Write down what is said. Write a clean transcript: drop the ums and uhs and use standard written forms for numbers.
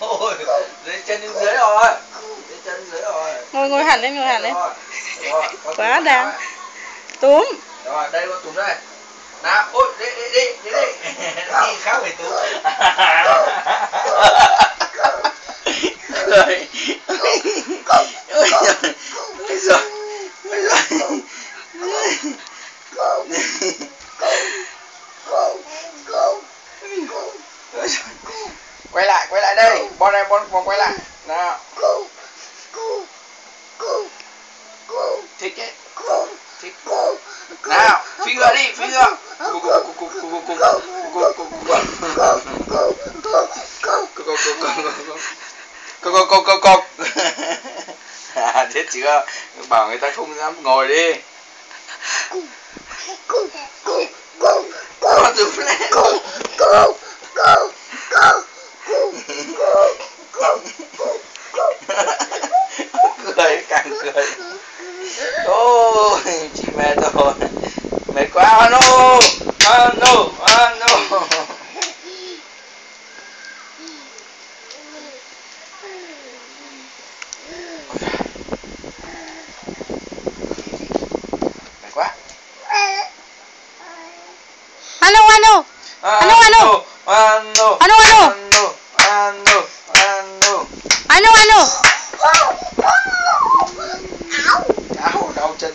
Ôi, dưới chân đến dưới rồi. Dưới chân dưới rồi. Ngồi hẳn lên, ngồi hẳn lên. Rồi, Quá đáng. Túm. Rồi, đây con túm đây. Nào, ôi, đi. Đi khác phải túm. Cười. Ôi giời. Quay lại đây. Bon này, bon quay lại. Nào. Thích ấy. Thích. Nào, phi ngựa đi, phi ngựa. Cục. Chết chưa? Bảo người ta không dám ngồi đi. Con túm lên. Cười càng cười. Ôi chị mệt rồi, mệt quá. Ano mệt quá. Áo đau chân.